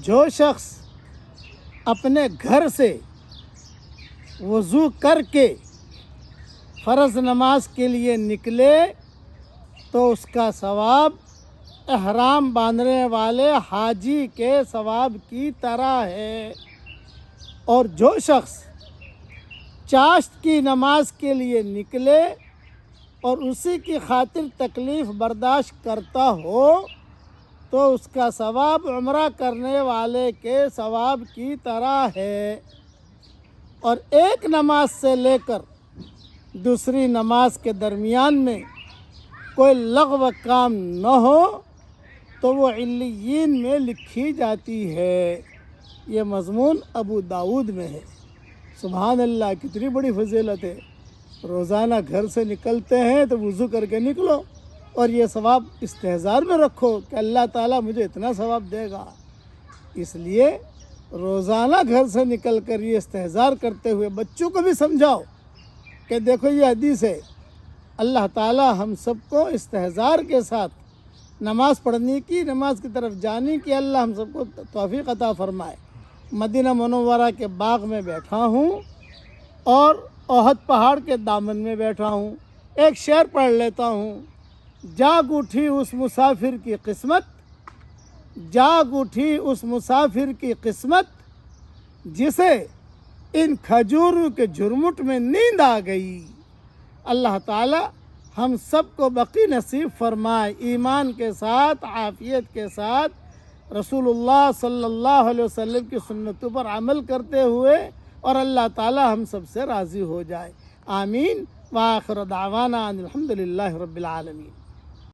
جو شخص اپنے گھر سے وضو کر کے فرض نماز کے لیے نکلے تو اس کا ثواب احرام باندھنے والے حاجی کے ثواب کی طرح ہے، اور جو شخص چاشت کی نماز کے لیے نکلے اور اسی کی خاطر تکلیف برداشت کرتا ہو تو اس کا ثواب عمرہ کرنے والے کے ثواب کی طرح ہے، اور ایک نماز سے لے کر دوسری نماز کے درمیان میں کوئی لغو کام نہ ہو تو وہ علیین میں لکھی جاتی ہے۔ یہ مضمون ابو داؤد میں ہے۔ سبحان اللہ، کتنی بڑی فضیلت ہے۔ روزانہ گھر سے نکلتے ہیں تو وضو کر کے نکلو اور یہ ثواب استحضار میں رکھو کہ اللہ تعالیٰ مجھے اتنا ثواب دے گا۔ اس لیے روزانہ گھر سے نکل کر یہ استحضار کرتے ہوئے بچوں کو بھی سمجھاؤ کہ دیکھو یہ حدیث ہے، اللہ تعالیٰ ہم سب کو استحضار کے ساتھ نماز پڑھنے کی، نماز کی طرف جانے کی اللہ ہم سب کو توفیق عطا فرمائے۔ مدینہ منورہ کے باغ میں بیٹھا ہوں اور احد پہاڑ کے دامن میں بیٹھا ہوں، ایک شعر پڑھ لیتا ہوں۔ جاگ اٹھی اس مسافر کی قسمت، جاگ اٹھی اس مسافر کی قسمت، جسے ان کھجوروں کے جھرمٹ میں نیند آ گئی۔ اللہ تعالی ہم سب کو بقی نصیب فرمائے، ایمان کے ساتھ، عافیت کے ساتھ، رسول اللہ صلی اللہ علیہ وسلم کی سنتوں پر عمل کرتے ہوئے، اور اللہ تعالی ہم سب سے راضی ہو جائے۔ آمین۔ وآخر دعوانا ان الحمد للہ رب العالمین۔